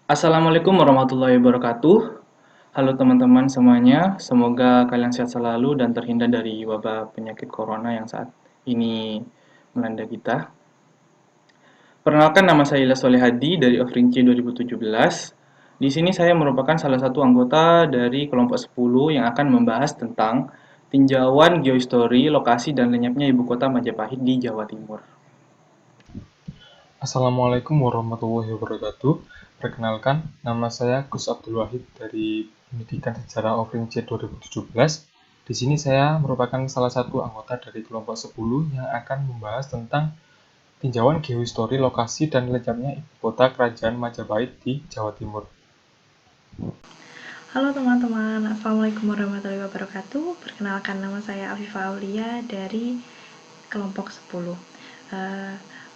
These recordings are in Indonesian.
Assalamualaikum warahmatullahi wabarakatuh. Halo teman-teman semuanya, semoga kalian sehat selalu dan terhindar dari wabah penyakit corona yang saat ini melanda kita. Perkenalkan, nama saya Ilyas Solehadi dari Ofrinci 2017. Di sini saya merupakan salah satu anggota dari kelompok 10 yang akan membahas tentang tinjauan geohistory, lokasi dan lenyapnya ibu kota Majapahit di Jawa Timur. Assalamualaikum warahmatullahi wabarakatuh. Perkenalkan, nama saya Gus Abdul Wahid dari Pendidikan Sejarah Ofrince 2017. Di sini saya merupakan salah satu anggota dari kelompok 10 yang akan membahas tentang tinjauan geohistori lokasi dan lenyapnya ibu kota kerajaan Majapahit di Jawa Timur. Halo teman-teman, Assalamualaikum warahmatullahi wabarakatuh. Perkenalkan, nama saya Afifah Aulia dari kelompok 10.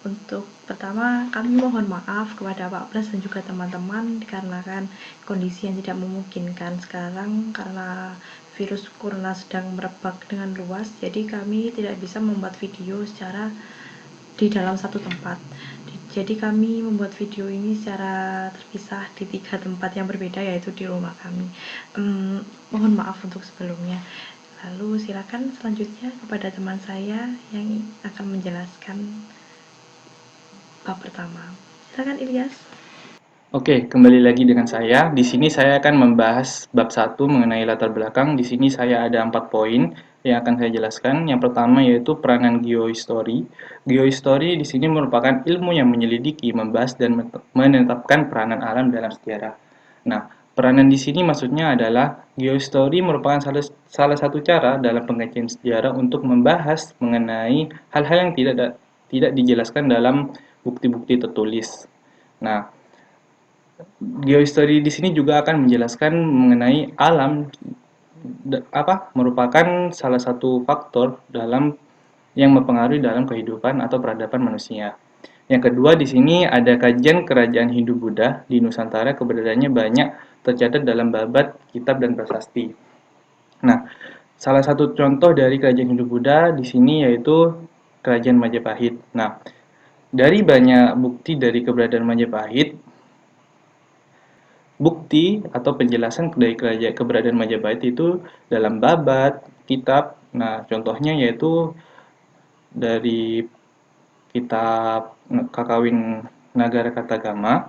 Untuk pertama, kami mohon maaf kepada Pak Pras dan juga teman-teman dikarenakan kondisi yang tidak memungkinkan sekarang karena virus corona sedang merebak dengan luas. Jadi kami tidak bisa membuat video secara di dalam satu tempat. Jadi kami membuat video ini secara terpisah di 3 tempat yang berbeda, yaitu di rumah kami. Mohon maaf untuk sebelumnya. Lalu silakan selanjutnya kepada teman saya yang akan menjelaskan bab pertama. Silakan Ilyas. Oke, kembali lagi dengan saya. Di sini saya akan membahas bab 1 mengenai latar belakang. Di sini saya ada 4 poin yang akan saya jelaskan. Yang pertama yaitu peranan geohistory. Geohistory di sini merupakan ilmu yang menyelidiki, membahas, dan menetapkan peranan alam dalam sejarah. Nah, peranan di sini maksudnya adalah geohistory merupakan salah satu cara dalam pengkajian sejarah untuk membahas mengenai hal-hal yang tidak dijelaskan dalam bukti-bukti tertulis. Nah, geohistory di sini juga akan menjelaskan mengenai alam merupakan salah satu faktor dalam yang mempengaruhi dalam kehidupan atau peradaban manusia. Yang kedua, di sini ada kajian kerajaan Hindu-Buddha di Nusantara, keberadaannya banyak tercatat dalam babat, kitab, dan prasasti. Nah, salah satu contoh dari kerajaan Hindu-Buddha di sini yaitu kerajaan Majapahit. Nah, dari banyak bukti dari keberadaan Majapahit, bukti atau penjelasan dari keberadaan Majapahit itu dalam babat, kitab. Nah, contohnya yaitu dari kitab Kakawin Nagara Katagama.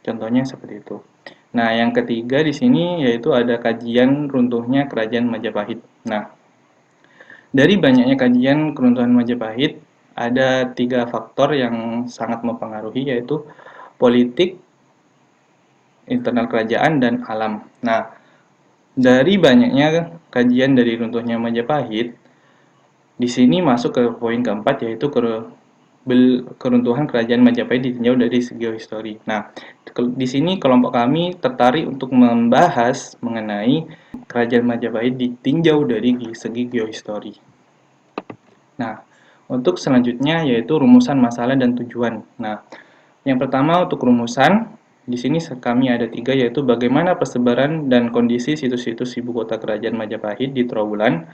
Contohnya seperti itu. Nah, yang ketiga di sini yaitu ada kajian runtuhnya kerajaan Majapahit. Nah, dari banyaknya kajian keruntuhan Majapahit, ada 3 faktor yang sangat mempengaruhi yaitu politik, internal kerajaan, dan alam. Nah, dari banyaknya kajian dari runtuhnya Majapahit, di sini masuk ke poin keempat yaitu keruntuhan kerajaan Majapahit ditinjau dari segi geohistori. Nah, di sini kelompok kami tertarik untuk membahas mengenai kerajaan Majapahit ditinjau dari segi geohistori. Nah, untuk selanjutnya yaitu rumusan masalah dan tujuan. Nah, yang pertama untuk rumusan, di sini kami ada 3 yaitu bagaimana persebaran dan kondisi situs-situs ibu kota kerajaan Majapahit di Trowulan.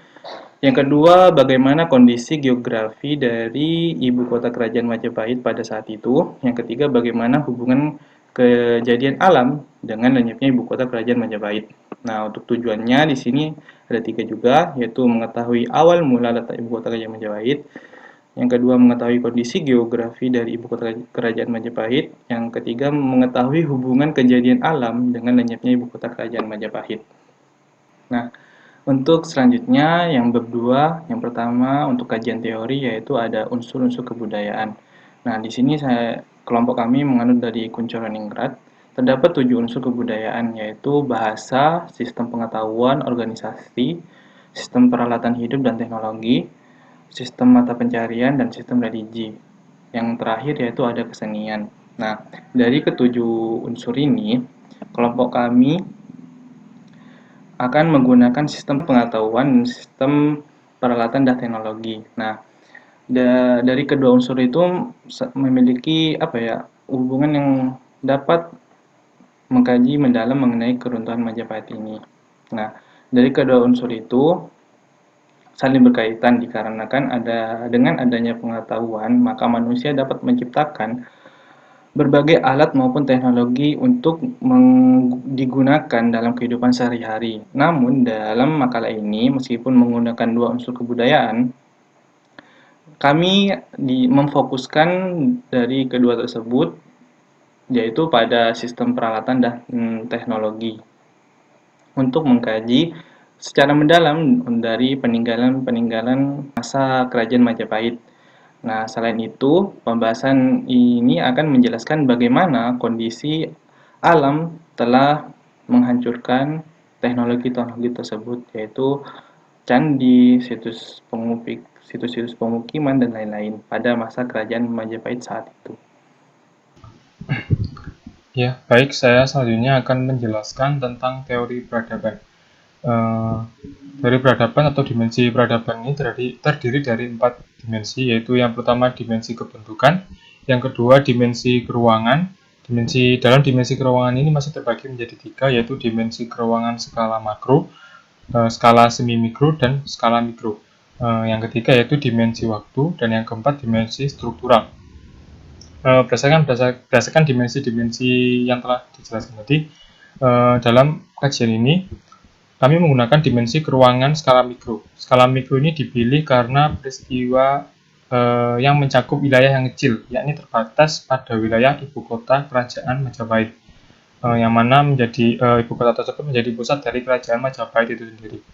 Yang kedua, bagaimana kondisi geografi dari ibu kota kerajaan Majapahit pada saat itu. Yang ketiga, bagaimana hubungan kejadian alam dengan lenyapnya ibu kota kerajaan Majapahit. Nah, untuk tujuannya di sini ada 3 juga, yaitu mengetahui awal mula letak ibu kota kerajaan Majapahit. Yang kedua, mengetahui kondisi geografi dari ibu kota kerajaan Majapahit. Yang ketiga, mengetahui hubungan kejadian alam dengan lenyapnya ibu kota kerajaan Majapahit. Nah, untuk selanjutnya yang bab 2, yang pertama untuk kajian teori yaitu ada unsur-unsur kebudayaan. Nah, di sini kelompok kami menganut dari Kunchoro-Ningrat. Terdapat 7 unsur kebudayaan yaitu bahasa, sistem pengetahuan, organisasi, sistem peralatan hidup dan teknologi, sistem mata pencarian, dan sistem religi. Yang terakhir yaitu ada kesenian. Nah, dari ketujuh unsur ini, kelompok kami akan menggunakan sistem pengetahuan dan sistem peralatan dan teknologi. Nah, dari kedua unsur itu memiliki hubungan yang dapat mengkaji mendalam mengenai keruntuhan Majapahit ini. Nah, dari kedua unsur itu saling berkaitan dikarenakan dengan adanya pengetahuan maka manusia dapat menciptakan berbagai alat maupun teknologi untuk digunakan dalam kehidupan sehari-hari. Namun, dalam makalah ini, meskipun menggunakan dua unsur kebudayaan, kami memfokuskan dari kedua tersebut, yaitu pada sistem peralatan dan teknologi, untuk mengkaji secara mendalam dari peninggalan-peninggalan masa Kerajaan Majapahit. Nah, selain itu, pembahasan ini akan menjelaskan bagaimana kondisi alam telah menghancurkan teknologi-teknologi tersebut, yaitu candi, situs-situs pemukiman, dan lain-lain pada masa Kerajaan Majapahit saat itu. Ya, baik, saya selanjutnya akan menjelaskan tentang teori peradaban. Teori peradaban atau dimensi peradaban ini terdiri dari 4 dimensi, yaitu yang pertama dimensi kebentukan, yang kedua dimensi keruangan. Dalam dimensi keruangan ini masih terbagi menjadi 3, yaitu dimensi keruangan skala makro, skala semi mikro, dan skala mikro. Yang ketiga yaitu dimensi waktu, dan yang keempat dimensi struktural. Berdasarkan dimensi-dimensi yang telah dijelaskan tadi, dalam kajian ini kami menggunakan dimensi keruangan skala mikro. Skala mikro ini dipilih karena peristiwa yang mencakup wilayah yang kecil, yakni terbatas pada wilayah ibu kota Kerajaan Majapahit, yang mana ibu kota tersebut menjadi pusat dari Kerajaan Majapahit itu sendiri.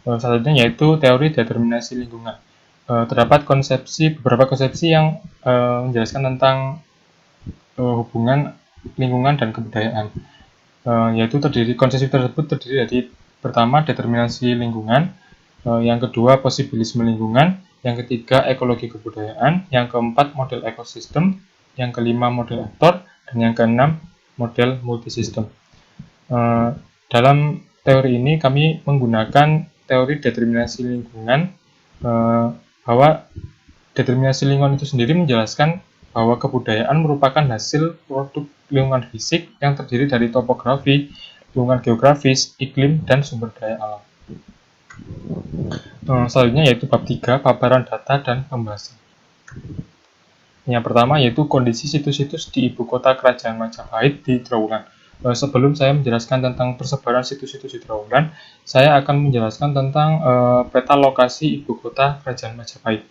Salah satunya yaitu teori determinasi lingkungan. Terdapat beberapa konsepsi yang menjelaskan tentang hubungan lingkungan dan kebudayaan, yaitu konsepsi tersebut terdiri dari pertama determinasi lingkungan, yang kedua posibilisme lingkungan, yang ketiga ekologi kebudayaan, yang keempat model ekosistem, yang kelima model aktor, dan yang keenam model multisistem. Dalam teori ini kami menggunakan teori determinasi lingkungan, bahwa determinasi lingkungan itu sendiri menjelaskan bahwa kebudayaan merupakan hasil produk lingkungan fisik yang terdiri dari topografi, lingkungan geografis, iklim, dan sumber daya alam. Selanjutnya yaitu bab 3, paparan data dan pembahasan. Yang pertama yaitu kondisi situs-situs di ibu kota Kerajaan Majapahit di Trowulan. Sebelum saya menjelaskan tentang persebaran situs-situs di Trowulan, saya akan menjelaskan tentang peta lokasi ibu kota Kerajaan Majapahit.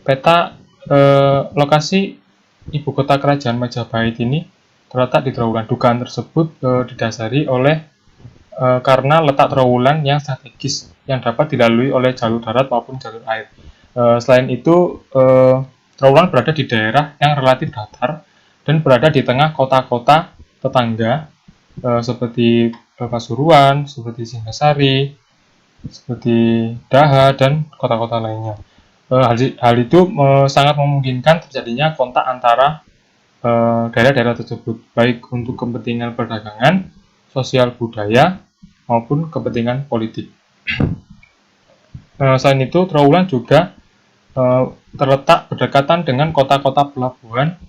Peta lokasi ibu kota Kerajaan Majapahit ini terletak di Trowulan. Dugaan tersebut didasari oleh karena letak Trowulan yang strategis yang dapat dilalui oleh jalur darat maupun jalur air. Selain itu, Trowulan berada di daerah yang relatif datar dan berada di tengah kota-kota tetangga seperti Pasuruan, seperti Singasari, seperti Daha, dan kota-kota lainnya. Hal itu sangat memungkinkan terjadinya kontak antara daerah-daerah tersebut, baik untuk kepentingan perdagangan, sosial budaya, maupun kepentingan politik. Selain itu, Trowulan juga terletak berdekatan dengan kota-kota pelabuhan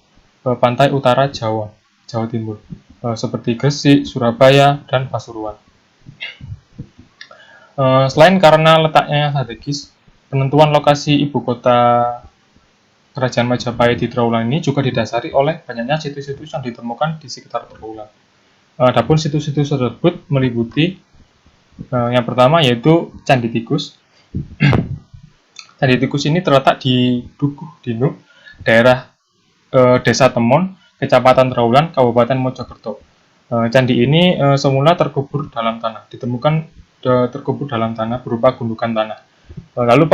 pantai utara Jawa Timur, seperti Gresik, Surabaya, dan Pasuruan. Selain karena letaknya yang strategis, penentuan lokasi ibu kota Kerajaan Majapahit di Trowulan ini juga didasari oleh banyaknya situs-situs yang ditemukan di sekitar Trowulan. Adapun situs-situs tersebut meliputi yang pertama yaitu Candi Tikus. Candi Tikus ini terletak di Dukuh Dinuk, daerah Desa Temon, Kecamatan Trowulan, Kabupaten Mojokerto. Candi ini semula terkubur dalam tanah, terkubur dalam tanah berupa gundukan tanah. Lalu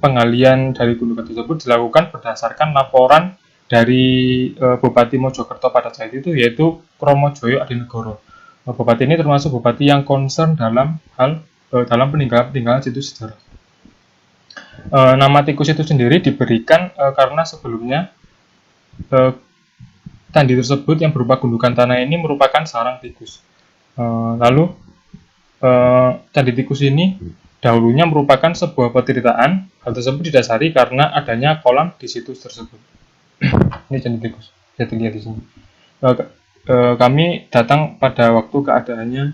penggalian dari gundukan tersebut dilakukan berdasarkan laporan dari Bupati Mojokerto pada saat itu, yaitu Kromojoyo Adinegoro. Bupati ini termasuk bupati yang concern dalam peninggalan situs sejarah. Nama tikus itu sendiri diberikan karena sebelumnya candi tersebut yang berupa gundukan tanah ini merupakan sarang tikus. Lalu candi tikus ini dahulunya merupakan sebuah petirtaan. Hal tersebut didasari karena adanya kolam di situs tersebut. Ini candi tikus, bisa dilihat di sini. Kami datang pada keadaannya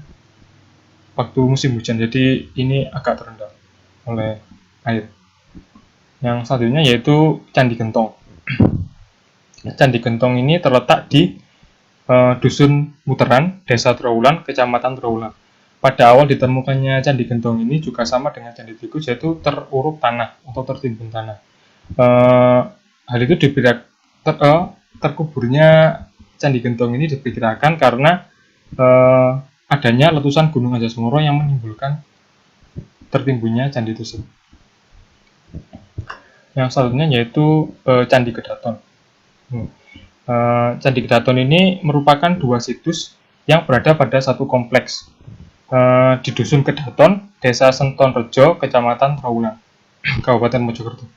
waktu musim hujan, jadi ini agak terendam oleh air. Yang selanjutnya yaitu Candi Gentong. Candi Gentong ini terletak di Dusun Muteran, Desa Trowulan, Kecamatan Trowulan. Pada awal ditemukannya Candi Gentong ini juga sama dengan Candi Tikus, yaitu teruruk tanah atau tertimbun tanah. Hal itu terkuburnya Candi Gentong ini diperkirakan karena adanya letusan Gunung Anjas-Moro yang menimbulkan tertimbunnya candi tersebut. Yang selanjutnya yaitu Candi Kedaton. Candi Kedaton ini merupakan dua situs yang berada pada satu kompleks di Dusun Kedaton, Desa Sentonrejo, Kecamatan Trowulan, Kabupaten Mojokerto.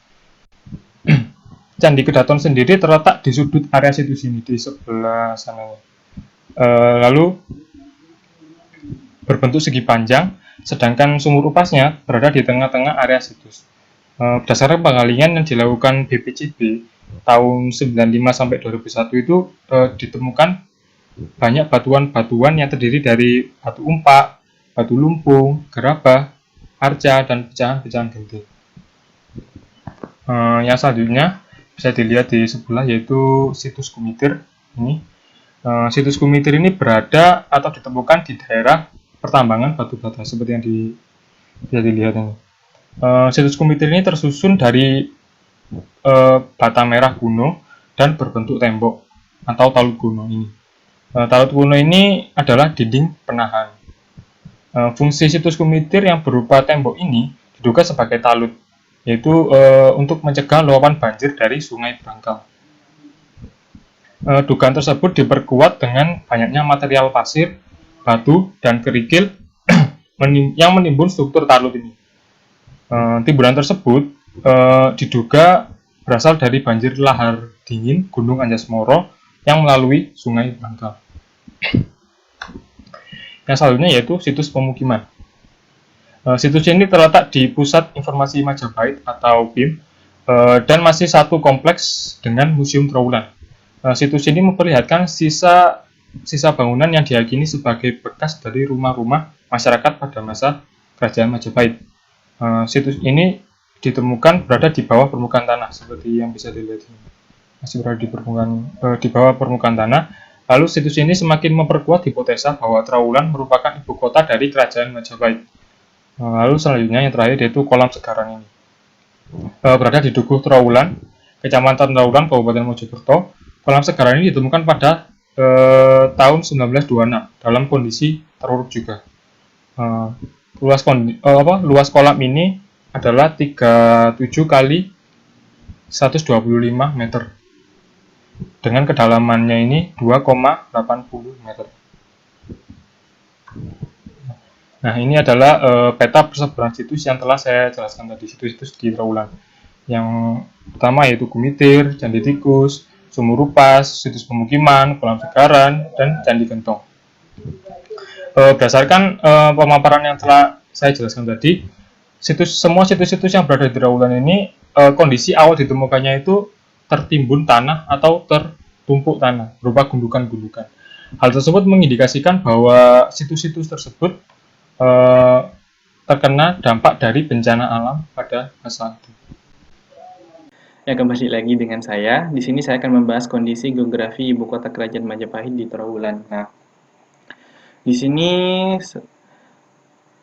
Candi Kedaton sendiri terletak di sudut area situs ini, di sebelah sana. Lalu berbentuk segi panjang, sedangkan sumur upasnya berada di tengah-tengah area situs. Berdasarkan penggalian yang dilakukan BPCB tahun 95 sampai 2001 itu ditemukan banyak batuan-batuan yang terdiri dari batu umpak, batu lumpung, gerabah, arca, dan pecahan-pecahan genting. Yang selanjutnya bisa dilihat di sebelah yaitu situs Kumitir. Ini situs Kumitir ini berada atau ditemukan di daerah pertambangan batu bata seperti yang bisa dilihat ini. Situs Kumitir ini tersusun dari bata merah kuno dan berbentuk tembok atau talut kuno ini. Talut kuno ini adalah dinding penahan. Fungsi situs Kumitir yang berupa tembok ini diduga sebagai talut, yaitu untuk mencegah luapan banjir dari Sungai Brangkal. Dugaan tersebut diperkuat dengan banyaknya material pasir, batu, dan kerikil yang menimbun struktur talut ini. Timbunan tersebut diduga berasal dari banjir lahar dingin Gunung Anjas-Moro yang melalui Sungai Brangkal. Yang selanjutnya yaitu situs pemukiman. Situs ini terletak di Pusat Informasi Majapahit atau PIM dan masih satu kompleks dengan Museum Trowulan. Situs ini memperlihatkan sisa bangunan yang diyakini sebagai bekas dari rumah-rumah masyarakat pada masa Kerajaan Majapahit. Situs ini ditemukan berada di bawah permukaan tanah seperti yang bisa dilihat ini. Masih berada di bawah permukaan tanah. Lalu situs ini semakin memperkuat hipotesa bahwa Trowulan merupakan ibu kota dari Kerajaan Majapahit. Lalu selanjutnya yang terakhir yaitu kolam segaran ini. Berada di Dukuh Trowulan, Kecamatan Trowulan, Kabupaten Mojokerto. Kolam segaran ini ditemukan pada tahun 1926 dalam kondisi teruruk juga. Luas kolam ini adalah 37 kali 125 meter dengan kedalamannya ini 2,80 meter. Nah, ini adalah peta persebaran situs yang telah saya jelaskan tadi, situs-situs di Trowulan. Yang pertama yaitu Kumitir, Candi Tikus, Sumur Upas, situs pemukiman, kolam segaran, dan Candi Gentong. Berdasarkan pemaparan yang telah saya jelaskan tadi, semua situs-situs yang berada di Trowulan ini kondisi awal ditemukannya itu tertimbun tanah atau tertumpuk tanah berupa gundukan-gundukan. Hal tersebut mengindikasikan bahwa situs-situs tersebut terkena dampak dari bencana alam pada masa itu. Ya, kembali lagi dengan saya. Di sini saya akan membahas kondisi geografi ibu kota Kerajaan Majapahit di Trowulan. Nah, di sini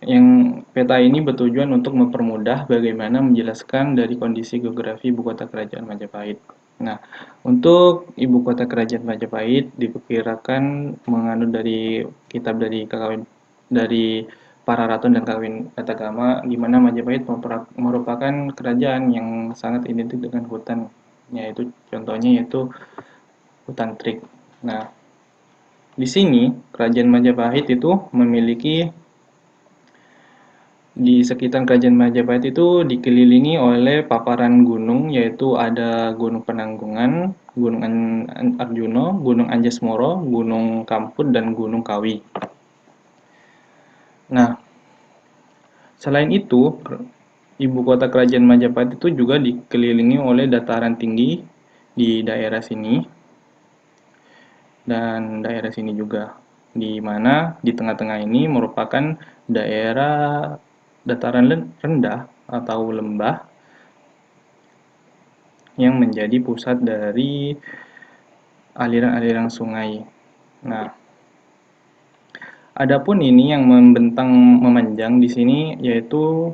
yang peta ini bertujuan untuk mempermudah bagaimana menjelaskan dari kondisi geografi ibu kota Kerajaan Majapahit. Nah, untuk ibu kota Kerajaan Majapahit diperkirakan menganut dari kitab dari para ratu dan kawin Katagama, di mana Majapahit merupakan kerajaan yang sangat identik dengan hutan, contohnya yaitu hutan teak. Nah, di sini Kerajaan Majapahit itu memiliki di sekitar Kerajaan Majapahit itu dikelilingi oleh paparan gunung, yaitu ada Gunung Penanggungan, Gunung Arjuno, Gunung Anjas-Moro, Gunung Kamput, dan Gunung Kawi. Nah, selain itu, ibu kota Kerajaan Majapahit itu juga dikelilingi oleh dataran tinggi di daerah sini dan daerah sini juga, di mana di tengah-tengah ini merupakan daerah dataran rendah atau lembah yang menjadi pusat dari aliran-aliran sungai. Nah, adapun ini yang membentang memanjang di sini yaitu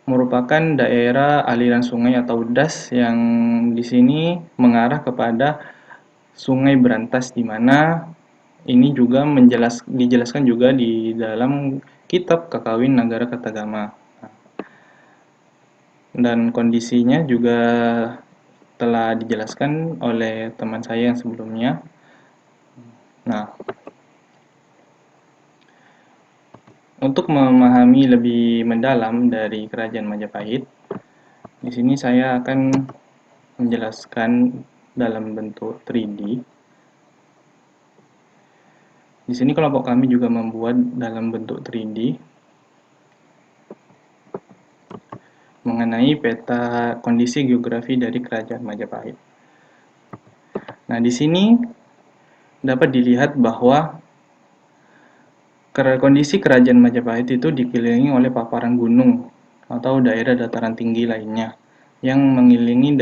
merupakan daerah aliran sungai atau das yang di sini mengarah kepada Sungai Berantas, di mana ini juga dijelaskan juga di dalam kitab Kakawin Nagara Kertagama. Dan kondisinya juga telah dijelaskan oleh teman saya yang sebelumnya. Nah, untuk memahami lebih mendalam dari Kerajaan Majapahit, di sini saya akan menjelaskan dalam bentuk 3D. Di sini kelompok kami juga membuat dalam bentuk 3D mengenai peta kondisi geografi dari Kerajaan Majapahit. Nah, di sini dapat dilihat bahwa kondisi Kerajaan Majapahit itu dikelilingi oleh paparan gunung atau daerah dataran tinggi lainnya yang mengelilingi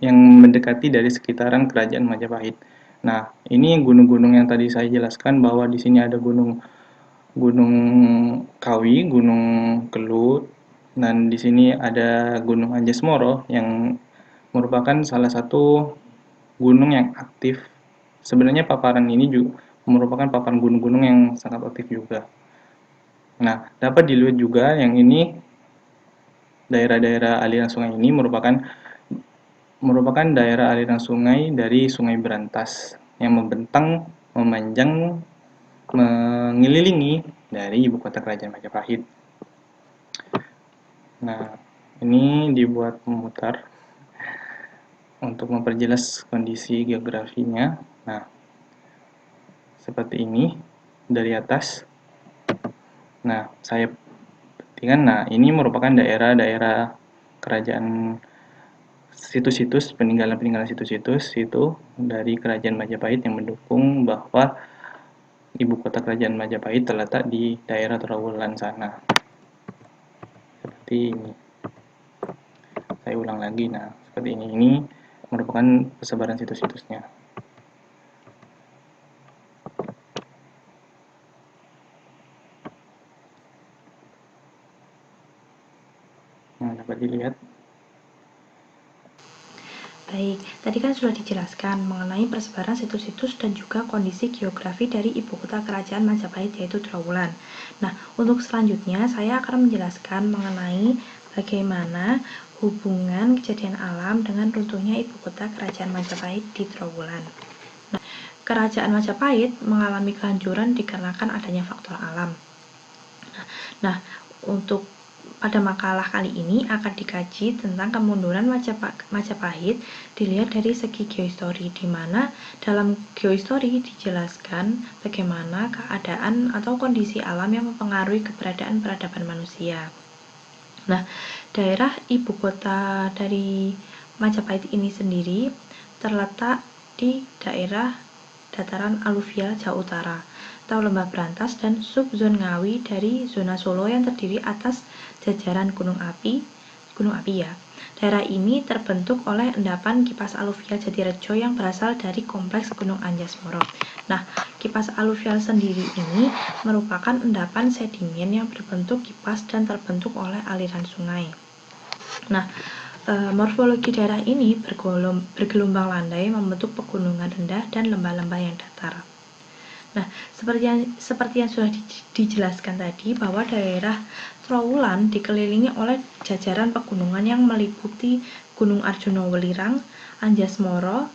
yang mendekati dari sekitaran Kerajaan Majapahit. Nah, ini gunung-gunung yang tadi saya jelaskan bahwa di sini ada Gunung Kawi, Gunung Kelut, dan di sini ada Gunung Anjesmoro yang merupakan salah satu gunung yang aktif. Sebenarnya paparan ini juga merupakan paparan gunung-gunung yang sangat aktif juga. Nah, dapat dilihat juga yang ini daerah-daerah aliran sungai ini merupakan daerah aliran sungai dari Sungai Berantas yang membentang, memanjang, mengelilingi dari ibu kota Kerajaan Majapahit. Nah, ini dibuat memutar untuk memperjelas kondisi geografinya. Nah, seperti ini dari atas. Nah, saya perhatikan, nah ini merupakan daerah-daerah kerajaan, situs-situs, peninggalan-peninggalan situs-situs itu dari Kerajaan Majapahit yang mendukung bahwa ibu kota Kerajaan Majapahit terletak di daerah Trawulan sana. Seperti ini. Saya ulang lagi, nah seperti ini. Ini merupakan persebaran situs-situsnya. Nah, dapat dilihat. Baik, tadi kan sudah dijelaskan mengenai persebaran situs-situs dan juga kondisi geografi dari ibu kota kerajaan Majapahit yaitu Trawulan. Nah, untuk selanjutnya saya akan menjelaskan mengenai bagaimana hubungan kejadian alam dengan runtuhnya ibu kota kerajaan Majapahit di Trawulan. Nah, kerajaan Majapahit mengalami kehancuran dikarenakan adanya faktor alam. Nah, untuk pada makalah kali ini akan dikaji tentang kemunduran Majapahit dilihat dari segi geohistori, di mana dalam geohistori dijelaskan bagaimana keadaan atau kondisi alam yang mempengaruhi keberadaan peradaban manusia. Nah, daerah ibu kota dari Majapahit ini sendiri terletak di daerah dataran aluvial Jawa Utara atau Lembah Brantas dan subzon Ngawi dari zona Solo yang terdiri atas jajaran gunung api ya. Daerah ini terbentuk oleh endapan kipas aluvial Jatirejo yang berasal dari kompleks Gunung Anjas-Moro. Nah, kipas aluvial sendiri ini merupakan endapan sedimen yang berbentuk kipas dan terbentuk oleh aliran sungai. Nah, morfologi daerah ini bergelombang landai membentuk pegunungan rendah dan lembah-lembah yang datar. Nah, seperti yang sudah dijelaskan tadi bahwa daerah Trawulan dikelilingi oleh jajaran pegunungan yang meliputi Gunung Arjuna Welirang, Anjas-Moro,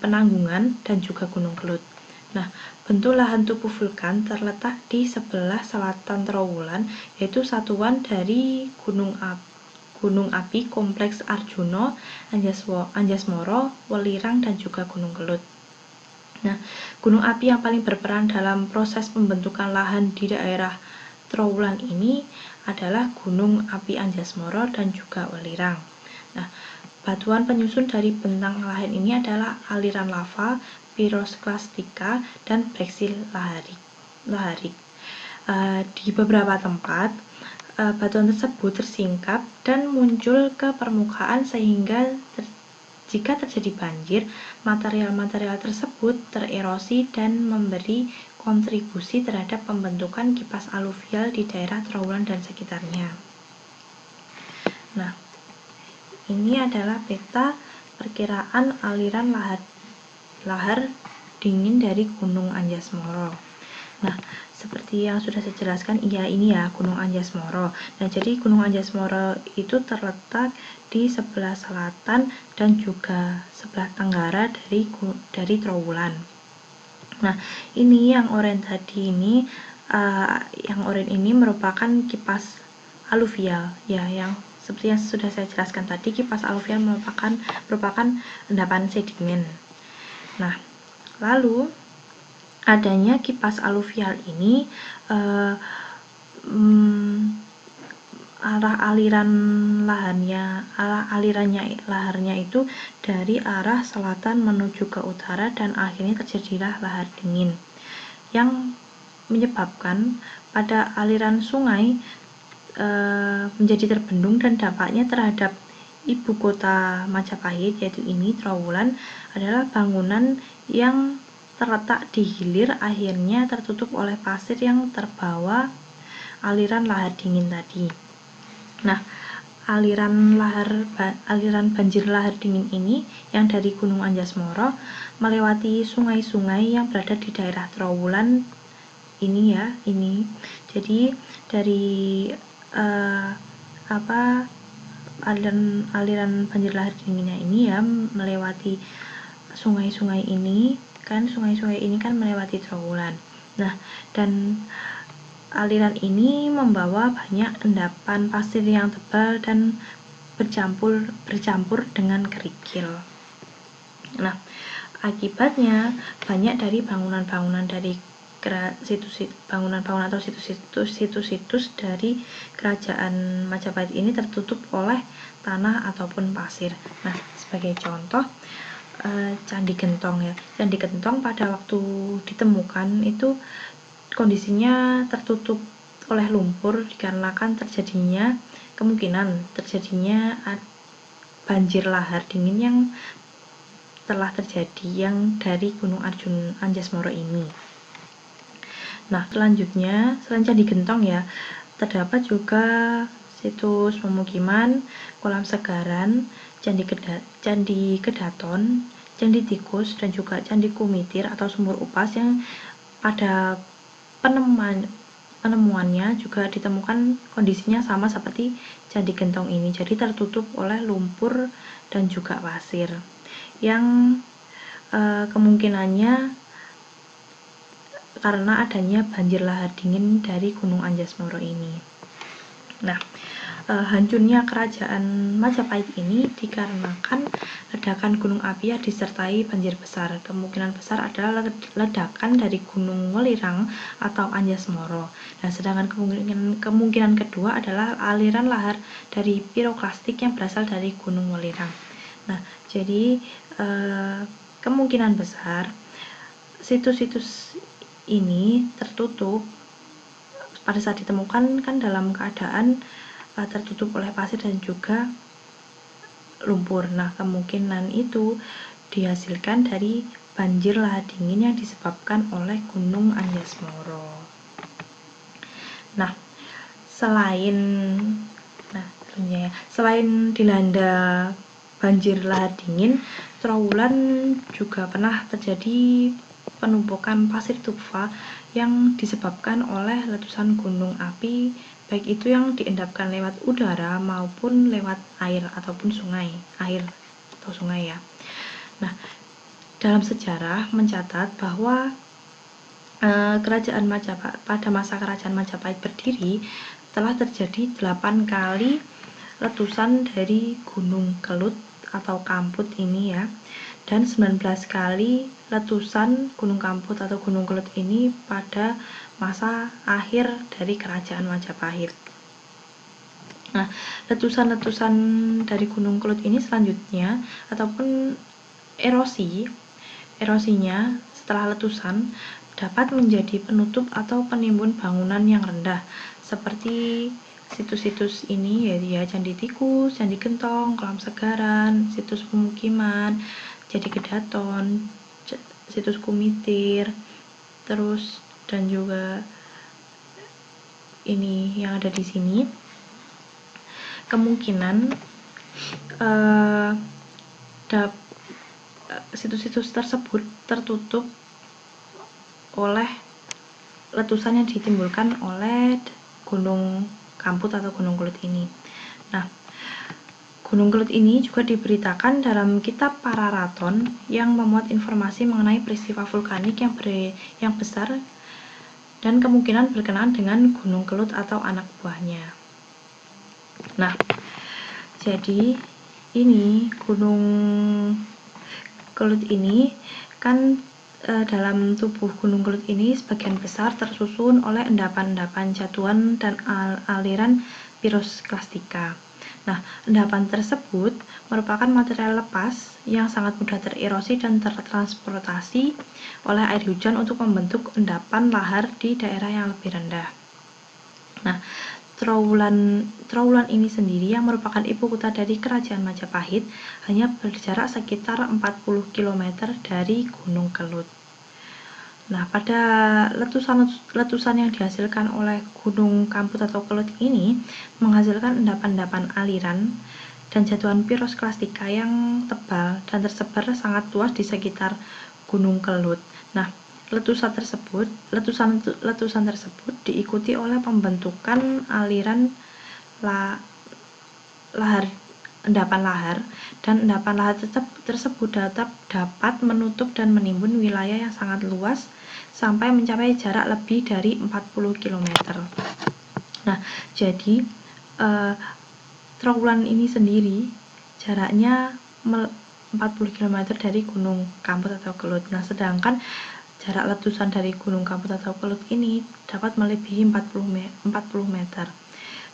Penanggungan, dan juga Gunung Kelut. Nah, bentuk lahan tubuh vulkan terletak di sebelah selatan Trawulan, yaitu satuan dari gunung api kompleks Arjuna, Anjas-Moro, Welirang, dan juga Gunung Kelut. Nah, gunung api yang paling berperan dalam proses pembentukan lahan di daerah Trawulan ini adalah Gunung Api Anjas-Moro dan juga Welirang. Nah, batuan penyusun dari bentang lahan ini adalah aliran lava, pirosklastika, dan breksil laharik. Di beberapa tempat batuan tersebut tersingkap dan muncul ke permukaan sehingga jika terjadi banjir, material-material tersebut tererosi dan memberi kontribusi terhadap pembentukan kipas aluvial di daerah Trowulan dan sekitarnya. Nah, ini adalah peta perkiraan aliran lahar dingin dari Gunung Anjas-Moro. Nah, seperti yang sudah saya jelaskan, ini ya Gunung Anjas-Moro. Nah, jadi Gunung Anjas-Moro itu terletak di sebelah selatan dan juga sebelah tenggara dari Trowulan. Nah, ini yang oranye tadi ini, yang oranye ini merupakan kipas aluvial ya, yang seperti yang sudah saya jelaskan tadi, kipas aluvial merupakan endapan sedimen. Nah, lalu adanya kipas aluvial ini arah laharnya itu dari arah selatan menuju ke utara dan akhirnya terjadilah lahar dingin yang menyebabkan pada aliran sungai menjadi terbendung dan dampaknya terhadap ibu kota Majapahit, yaitu ini Trowulan, adalah bangunan yang terletak di hilir akhirnya tertutup oleh pasir yang terbawa aliran lahar dingin tadi. Nah, aliran banjir lahar dingin ini yang dari Gunung Anjas-Moro melewati sungai-sungai yang berada di daerah Trowulan ini ya, ini. Jadi dari aliran banjir lahar dinginnya ini ya melewati sungai-sungai ini kan, melewati Trowulan. Nah, dan aliran ini membawa banyak endapan pasir yang tebal dan bercampur dengan kerikil. Nah, akibatnya banyak dari bangunan-bangunan dari bangunan-bangunan atau situs-situs dari kerajaan Majapahit ini tertutup oleh tanah ataupun pasir. Nah, sebagai contoh Candi Gentong ya. Candi Gentong pada waktu ditemukan itu kondisinya tertutup oleh lumpur dikarenakan kemungkinan terjadinya banjir lahar dingin yang telah terjadi yang dari Gunung Anjas-Moro ini. Nah, selanjutnya selain Candi Gentong ya, terdapat juga situs pemukiman, kolam segaran, Candi Kedaton, Candi Tikus, dan juga Candi Kumitir atau Sumur Upas yang pada penemuannya juga ditemukan kondisinya sama seperti Candi Gentong ini, jadi tertutup oleh lumpur dan juga pasir yang kemungkinannya karena adanya banjir lahar dingin dari Gunung Anjas-Moro ini. Nah, hancurnya kerajaan Majapahit ini dikarenakan ledakan gunung api yang disertai banjir besar. Kemungkinan besar adalah ledakan dari Gunung Welirang atau Anjas-Moro. Nah, sedangkan kemungkinan kedua adalah aliran lahar dari piroklastik yang berasal dari Gunung Welirang. Nah, jadi kemungkinan besar situs-situs ini tertutup pada saat ditemukan kan dalam keadaan tertutup oleh pasir dan juga lumpur. Nah, kemungkinan itu dihasilkan dari banjir lahar dingin yang disebabkan oleh Gunung Anjas-Moro. Nah, selain dilanda banjir lahar dingin, Trowulan juga pernah terjadi penumpukan pasir tufa yang disebabkan oleh letusan gunung api, baik itu yang diendapkan lewat udara maupun lewat air ataupun sungai ya. Nah, dalam sejarah mencatat bahwa pada masa kerajaan Majapahit berdiri telah terjadi 8 kali letusan dari Gunung Kelut atau Kamput ini ya, dan 19 kali letusan Gunung Kamput atau Gunung Kelut ini pada masa akhir dari kerajaan Majapahit. Nah, letusan-letusan dari Gunung Kelut ini selanjutnya ataupun erosinya setelah letusan dapat menjadi penutup atau penimbun bangunan yang rendah seperti situs-situs ini ya Candi Tikus, Candi Gentong, Kolam Segaran, situs pemukiman, Candi Kedaton, situs Kumitir, terus dan juga ini yang ada di sini. Kemungkinan situs-situs tersebut tertutup oleh letusan yang ditimbulkan oleh Gunung Kamput atau Gunung Kelut ini. Nah, Gunung Kelut ini juga diberitakan dalam kitab Pararaton yang memuat informasi mengenai peristiwa vulkanik yang besar dan kemungkinan berkenaan dengan Gunung Kelut atau anak buahnya. Nah, jadi ini Gunung Kelut ini kan dalam tubuh Gunung Kelut ini sebagian besar tersusun oleh endapan-endapan jatuhan dan aliran piroklastika. Nah, endapan tersebut merupakan material lepas yang sangat mudah tererosi dan tertransportasi oleh air hujan untuk membentuk endapan lahar di daerah yang lebih rendah. Nah, Trowulan ini sendiri yang merupakan ibu kota dari Kerajaan Majapahit hanya berjarak sekitar 40 km dari Gunung Kelut. Nah, pada letusan yang dihasilkan oleh Gunung Kamput atau Kelut ini menghasilkan endapan-endapan aliran dan jatuhan piroklastika yang tebal dan tersebar sangat luas di sekitar Gunung Kelut. Nah, letusan tersebut diikuti oleh pembentukan aliran endapan lahar, dan endapan lahar tersebut dapat menutup dan menimbun wilayah yang sangat luas sampai mencapai jarak lebih dari 40 km. Nah, jadi Trowulan ini sendiri jaraknya 40 km dari Gunung Kamput atau Kelut. Nah, sedangkan jarak letusan dari Gunung Kamput atau Kelut ini dapat melebihi 40 meter.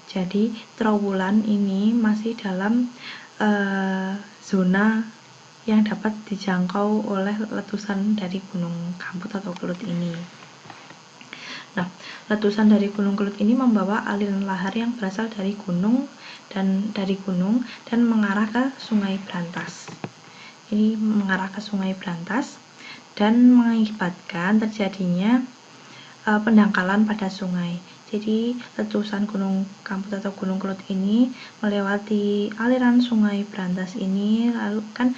Jadi, Trowulan ini masih dalam zona yang dapat dijangkau oleh letusan dari Gunung Kamput atau Kelut ini. Nah, letusan dari Gunung Kelut ini membawa aliran lahar yang berasal dari gunung dan mengarah ke Sungai Brantas. Ini mengarah ke Sungai Brantas dan mengakibatkan terjadinya pendangkalan pada sungai. Jadi, letusan Gunung Kamput atau Gunung Kelut ini melewati aliran Sungai Brantas ini, lalu kan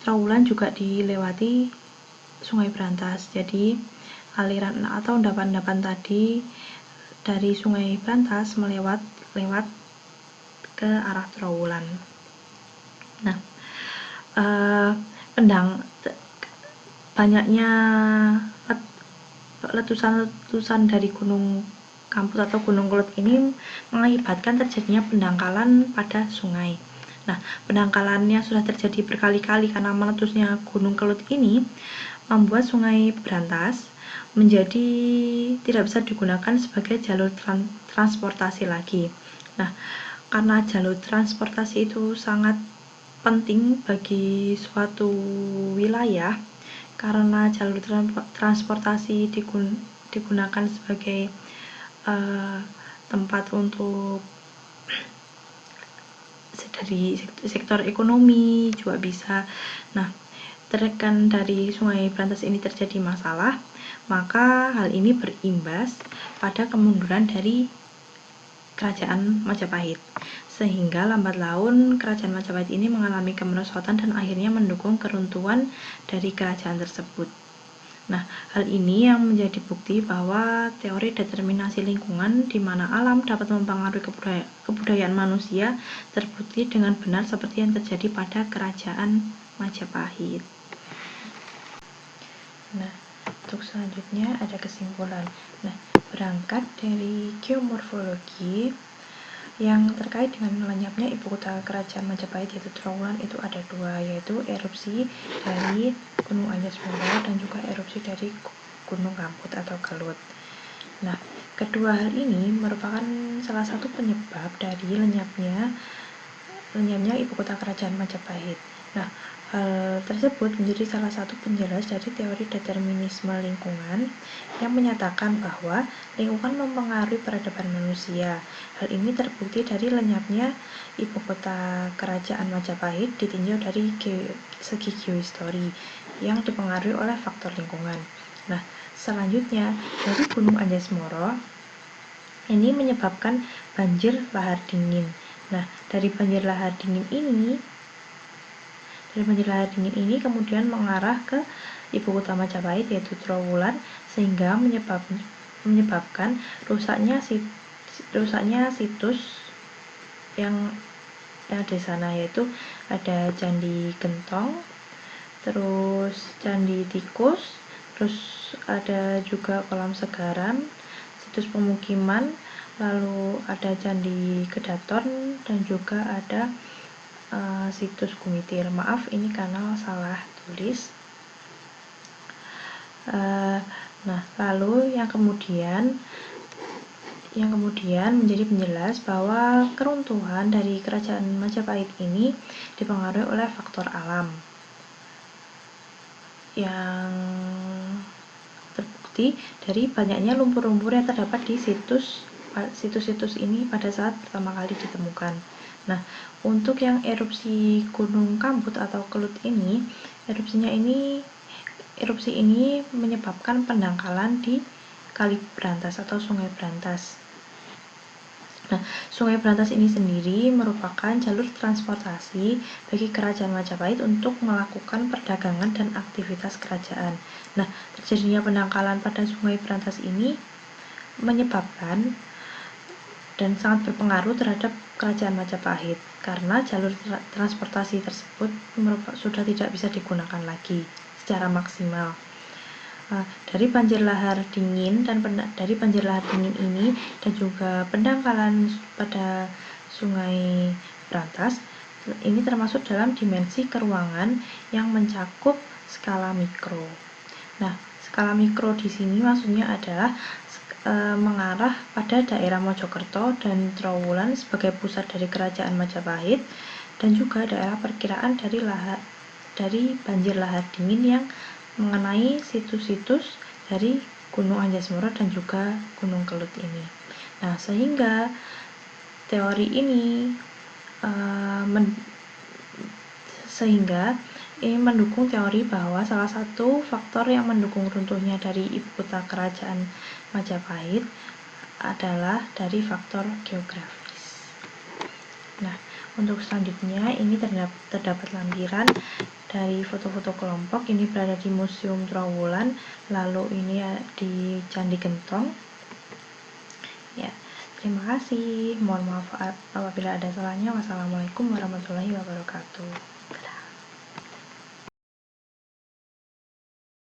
Trowulan juga dilewati Sungai Brantas. Jadi, aliran atau endapan-endapan tadi dari Sungai Brantas lewat ke arah Trowulan. Nah, banyaknya letusan dari Gunung Kamput atau Gunung Kelut ini mengakibatkan terjadinya pendangkalan pada sungai. Nah, pendangkalannya sudah terjadi berkali-kali karena meletusnya Gunung Kelut ini membuat Sungai Brantas menjadi tidak bisa digunakan sebagai jalur transportasi lagi. Nah, karena jalur transportasi itu sangat penting bagi suatu wilayah, karena jalur transportasi digunakan sebagai tempat untuk dari sektor ekonomi juga bisa. Nah, terkadang dari Sungai Brantas ini terjadi masalah, maka hal ini berimbas pada kemunduran dari Kerajaan Majapahit, sehingga lambat laun Kerajaan Majapahit ini mengalami kemerosotan dan akhirnya mendukung keruntuhan dari kerajaan tersebut. Nah, hal ini yang menjadi bukti bahwa teori determinasi lingkungan di mana alam dapat mempengaruhi kebudayaan manusia terbukti dengan benar seperti yang terjadi pada Kerajaan Majapahit. Nah, untuk selanjutnya ada kesimpulan. Nah, berangkat dari geomorfologi yang terkait dengan lenyapnya ibu kota Kerajaan Majapahit yaitu Trowulan itu ada dua, yaitu erupsi dari Gunung Anyar-Sumba dan juga erupsi dari Gunung Kamput atau Kelut. Nah, kedua hal ini merupakan salah satu penyebab dari lenyapnya ibu kota Kerajaan Majapahit. Nah, hal tersebut menjadi salah satu penjelas dari teori determinisme lingkungan yang menyatakan bahwa lingkungan mempengaruhi peradaban manusia. Hal ini terbukti dari lenyapnya ibu kota kerajaan Majapahit ditinjau dari segi geohistori yang dipengaruhi oleh faktor lingkungan. Nah, selanjutnya dari Gunung Anjas-Moro ini menyebabkan banjir lahar dingin. Nah, dari banjir lahar dingin ini kemudian mengarah ke ibu kota Majapahit yaitu Trowulan, sehingga menyebabkan rusaknya situs yang di sana, yaitu ada Candi Gentong, terus Candi Tikus, terus ada juga kolam Segaran, situs pemukiman, lalu ada Candi Kedaton, dan juga ada situs Gumitir. Maaf, ini kanal salah tulis. Nah, lalu yang kemudian menjadi penjelas bahwa keruntuhan dari kerajaan Majapahit ini dipengaruhi oleh faktor alam yang terbukti dari banyaknya lumpur-lumpur yang terdapat di situs-situs ini pada saat pertama kali ditemukan. Nah, untuk yang erupsi Gunung Kambut atau Kelut ini, erupsi ini menyebabkan pendangkalan di Kali Brantas atau Sungai Brantas. Nah, Sungai Brantas ini sendiri merupakan jalur transportasi bagi kerajaan Majapahit untuk melakukan perdagangan dan aktivitas kerajaan. Nah, terjadinya pendangkalan pada Sungai Brantas ini menyebabkan dan sangat berpengaruh terhadap kerajaan Majapahit karena jalur transportasi tersebut sudah tidak bisa digunakan lagi secara maksimal. Dari banjir lahar dingin ini dan juga pendangkalan pada Sungai Brantas ini termasuk dalam dimensi keruangan yang mencakup skala mikro. Nah, skala mikro di sini maksudnya adalah mengarah pada daerah Mojokerto dan Trowulan sebagai pusat dari kerajaan Majapahit, dan juga daerah perkiraan dari banjir lahar dingin yang mengenai situs-situs dari Gunung Anjas-Moro dan juga Gunung Kelut ini. Nah, sehingga teori ini mendukung teori bahwa salah satu faktor yang mendukung runtuhnya dari ibu kota kerajaan Majapahit adalah dari faktor geografis. Nah, untuk selanjutnya ini terdapat lampiran dari foto-foto kelompok. Ini berada di Museum Trowulan, lalu ini di Candi Gentong. Ya, terima kasih. Mohon maaf apabila ada salahnya. Wassalamualaikum warahmatullahi wabarakatuh.